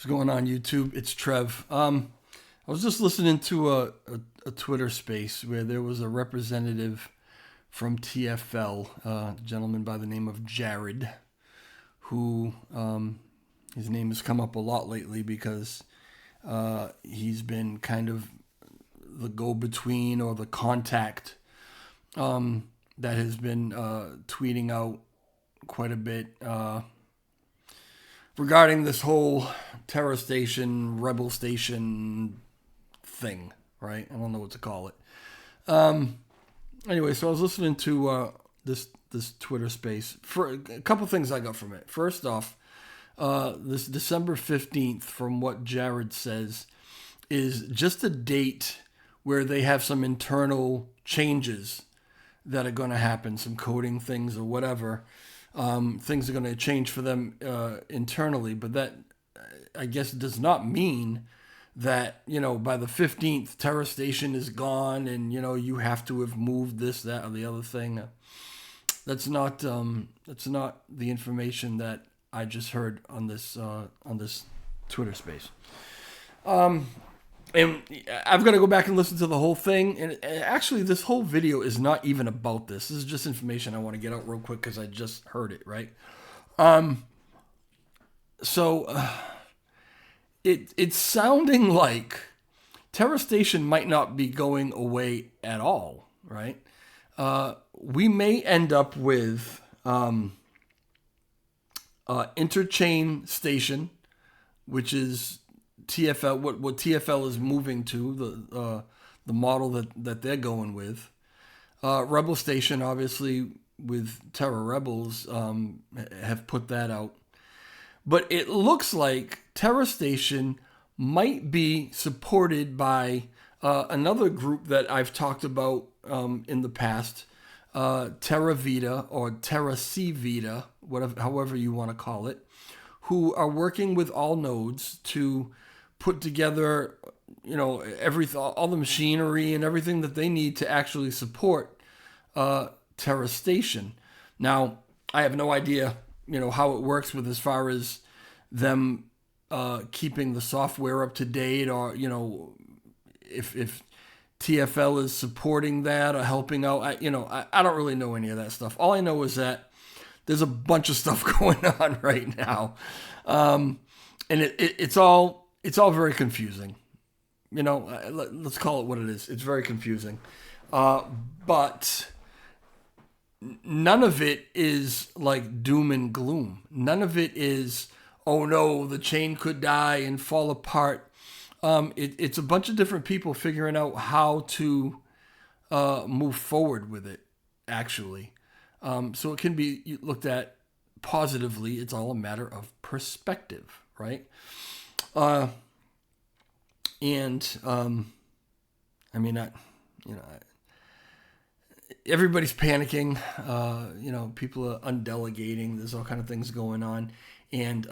going on YouTube? It's Trev. I was just listening to a Twitter space where there was a representative from TFL, a gentleman by the name of Jared, who his name has come up a lot lately because he's been kind of the go-between or the contact that has been tweeting out quite a bit regarding this whole terror station, rebel station thing, right? I don't know what to call it. Anyway, so I was listening to this Twitter space. For a couple things I got from it. First off, this December 15th, from what Jared says, is just a date where they have some internal changes that are going to happen, some coding things or whatever. Things are going to change for them internally, but that, I guess, does not mean that, by the 15th, Terror Station is gone and, you have to have moved this, that, or the other thing. That's not the information that I just heard on this Twitter space. And I've got to go back and listen to the whole thing. And actually, this whole video is not even about this. This is just information I want to get out real quick because I just heard it, right? It's sounding like Terror Station might not be going away at all, right? We may end up with Interchain Station, which is TFL, what TFL is moving to, the model that they're going with. Rebel Station, obviously, with Terror Rebels, have put that out. But it looks like Terror Station might be supported by another group that I've talked about in the past, Terra Vita or Terra C Vita, whatever, however you want to call it, who are working with all nodes to put together, all the machinery and everything that they need to actually support Terra Station. Now, I have no idea, how it works with as far as them keeping the software up to date, or if TFL is supporting that or helping out. I don't really know any of that stuff. All I know is that there's a bunch of stuff going on right now, and it's all very confusing. Let's call it what it is. It's very confusing. But none of it is like doom and gloom. None of it is, oh no, the chain could die and fall apart. It's a bunch of different people figuring out how to move forward with it, actually. So it can be looked at positively. It's all a matter of perspective, right? Everybody's panicking. People are undelegating. There's all kind of things going on, and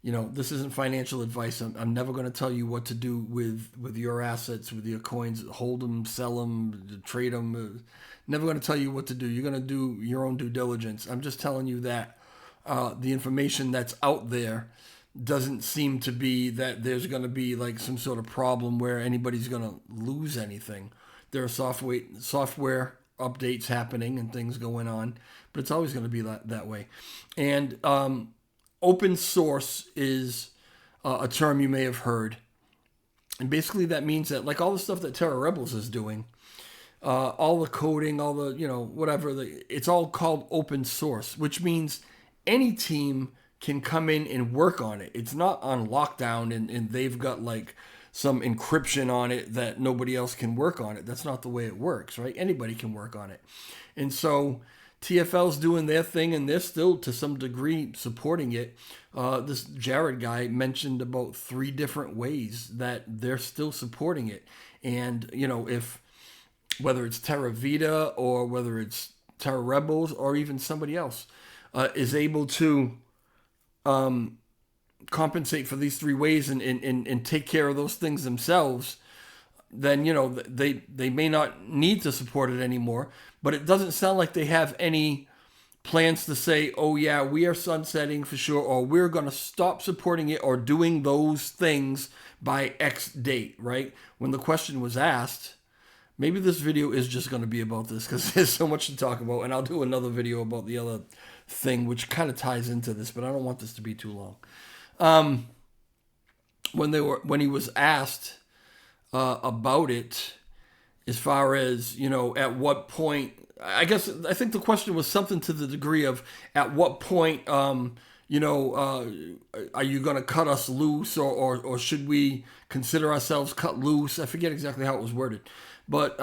this isn't financial advice. I'm never going to tell you what to do with your assets, with your coins. Hold them, sell them, trade them. Never going to tell you what to do. You're going to do your own due diligence. I'm just telling you that the information that's out there doesn't seem to be that there's going to be like some sort of problem where anybody's going to lose anything. There are software updates happening and things going on, but it's always going to be that way. And open source is a term you may have heard. And basically that means that, like all the stuff that Terra Rebels is doing, all the coding, all the, whatever, it's all called open source, which means any team can come in and work on it. It's not on lockdown and they've got like some encryption on it that nobody else can work on it. That's not the way it works, right? Anybody can work on it. And so TFL's doing their thing and they're still to some degree supporting it. This Jared guy mentioned about 3 different ways that they're still supporting it. And, if whether it's Terra Vita or whether it's Terra Rebels or even somebody else is able to compensate for these 3 ways and take care of those things themselves, then, they may not need to support it anymore. But it doesn't sound like they have any plans to say, oh yeah, we are sunsetting for sure, or we're going to stop supporting it or doing those things by X date, right? When the question was asked, maybe this video is just going to be about this because there's so much to talk about, and I'll do another video about the other thing, which kind of ties into this, but I don't want this to be too long. When he was asked about it, as far as, at what point, I think the question was something to the degree of, at what point, are you going to cut us loose, or should we consider ourselves cut loose? I forget exactly how it was worded, but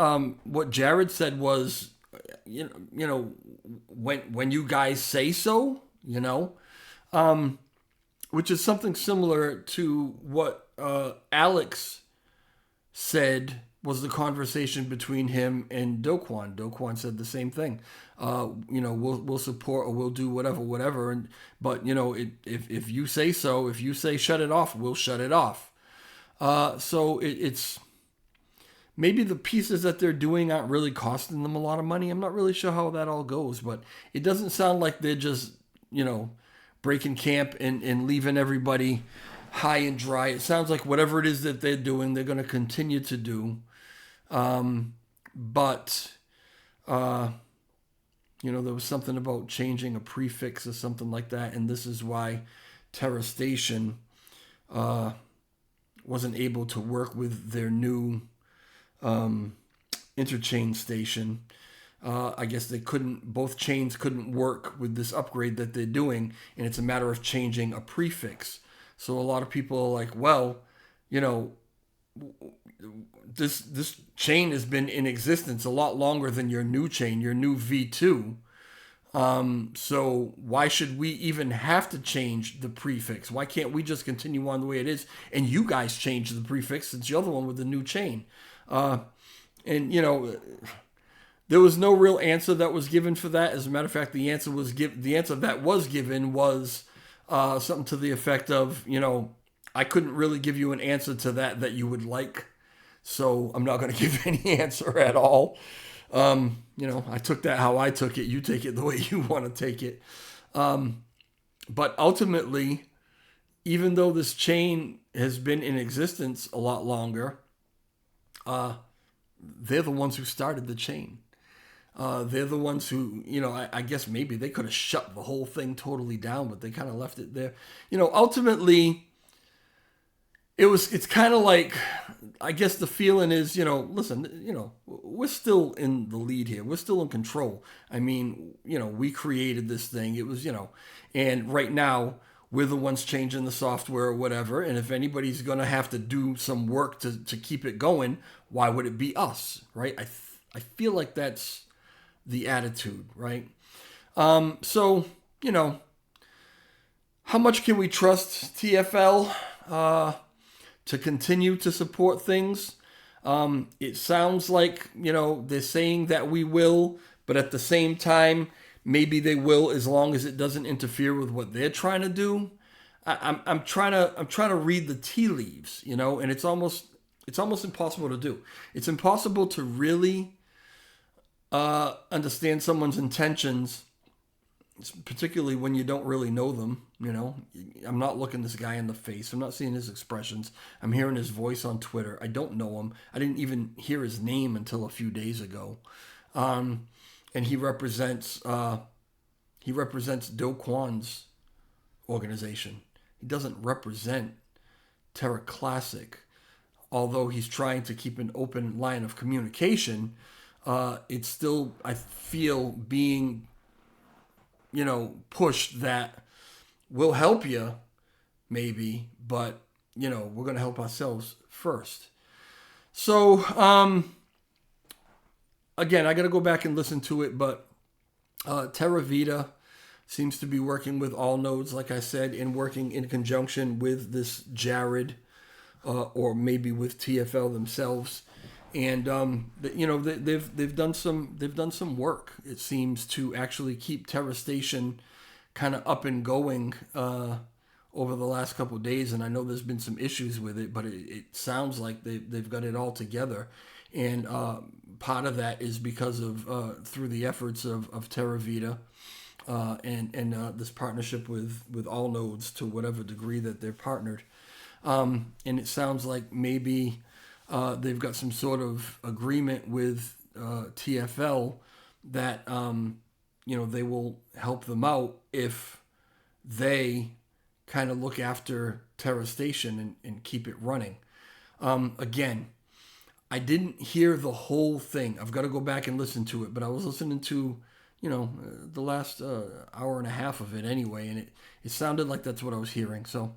what Jared said was, when you guys say so, which is something similar to what Alex said was the conversation between him and Do Kwon. Do Kwon said the same thing. We'll support, or we'll do whatever. But if you say so, if you say shut it off, we'll shut it off. So it's maybe the pieces that they're doing aren't really costing them a lot of money. I'm not really sure how that all goes, but it doesn't sound like they're just, breaking camp and leaving everybody high and dry. It sounds like whatever it is that they're doing, they're going to continue to do. But there was something about changing a prefix or something like that. And this is why Terra Station wasn't able to work with their new interchain station. I guess both chains couldn't work with this upgrade that they're doing, and it's a matter of changing a prefix. So a lot of people are like, well, this chain has been in existence a lot longer than your new chain, your new V2. So why should we even have to change the prefix? Why can't we just continue on the way it is, and you guys change the prefix since you're the one with the new chain? There was no real answer that was given for that. As a matter of fact, the answer that was given was something to the effect of, I couldn't really give you an answer to that you would like, so I'm not going to give any answer at all. I took that how I took it. You take it the way you want to take it. But ultimately, even though this chain has been in existence a lot longer, they're the ones who started the chain. They're the ones who, I guess maybe they could have shut the whole thing totally down, but they kind of left it there. Ultimately, it's kind of like, I guess the feeling is, listen, we're still in the lead here. We're still in control. I mean, we created this thing. It was, and right now we're the ones changing the software or whatever. And if anybody's going to have to do some work to keep it going, why would it be us, right? I feel like that's the attitude, right? So, how much can we trust TFL to continue to support things? It sounds like, they're saying that we will, but at the same time, maybe they will as long as it doesn't interfere with what they're trying to do. I'm trying to read the tea leaves, and it's almost impossible to do. It's impossible to really understand someone's intentions, particularly when you don't really know them. I'm not looking this guy in the face. I'm not seeing his expressions. I'm hearing his voice on Twitter. I don't know him. I didn't even hear his name until a few days ago. And he represents Do Kwon's organization. He doesn't represent Terra Classic, although he's trying to keep an open line of communication. It's still, I feel, being, pushed that we'll help you, maybe, but, we're going to help ourselves first. So, again, I got to go back and listen to it, but Terra Vita seems to be working with all nodes, like I said, and working in conjunction with this Jared, or maybe with TFL themselves. And they've done some work, it seems, to actually keep Terra Station kind of up and going over the last couple of days. And I know there's been some issues with it, but it sounds like they've got it all together. And part of that is because of through the efforts of Terra Vita. and this partnership with All Nodes to whatever degree that they're partnered. And it sounds like maybe they've got some sort of agreement with TFL that they will help them out if they kind of look after Terra Station and keep it running. Again, I didn't hear the whole thing. I've got to go back and listen to it, but I was listening to the last hour and a half of it anyway, and it sounded like that's what I was hearing. So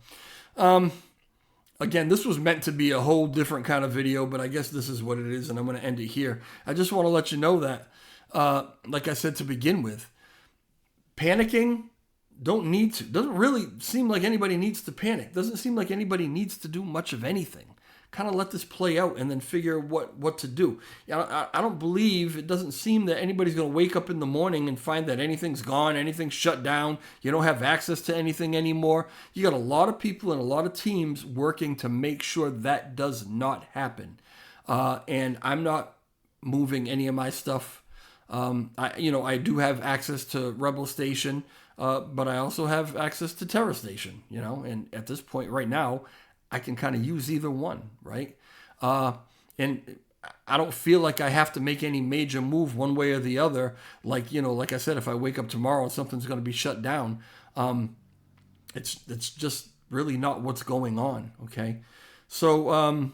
again, this was meant to be a whole different kind of video, but I guess this is what it is, and I'm going to end it here. I just want to let you know that, like I said to begin with, panicking, doesn't really seem like anybody needs to panic. Doesn't seem like anybody needs to do much of anything. Kind of let this play out and then figure what to do. I don't believe, it doesn't seem that anybody's going to wake up in the morning and find that anything's gone, anything's shut down, you don't have access to anything anymore. You got a lot of people and a lot of teams working to make sure that does not happen. And I'm not moving any of my stuff. I do have access to Rebel Station, but I also have access to Terra Station, and at this point right now, I can kind of use either one, right? And I don't feel like I have to make any major move one way or the other. Like I said, if I wake up tomorrow and something's going to be shut down, it's just really not what's going on. Okay, so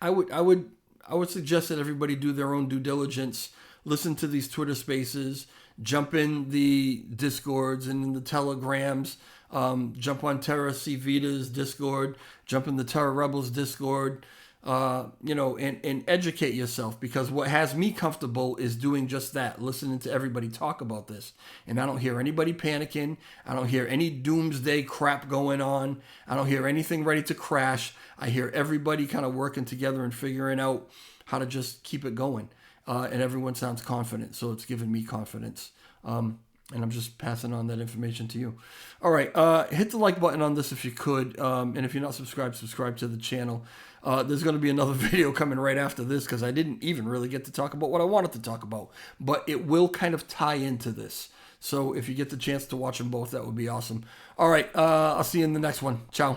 I would suggest that everybody do their own due diligence. Listen to these Twitter Spaces. Jump in the Discords and in the Telegrams. Jump on Terra C Vita's Discord, jump in the Terra Rebels Discord, and educate yourself, because what has me comfortable is doing just that, listening to everybody talk about this. And I don't hear anybody panicking. I don't hear any doomsday crap going on. I don't hear anything ready to crash. I hear everybody kind of working together and figuring out how to just keep it going. And everyone sounds confident, so it's giving me confidence. And I'm just passing on that information to you. All right, hit the like button on this if you could. And if you're not subscribed, subscribe to the channel. There's going to be another video coming right after this, because I didn't even really get to talk about what I wanted to talk about. But it will kind of tie into this. So if you get the chance to watch them both, that would be awesome. All right, I'll see you in the next one. Ciao.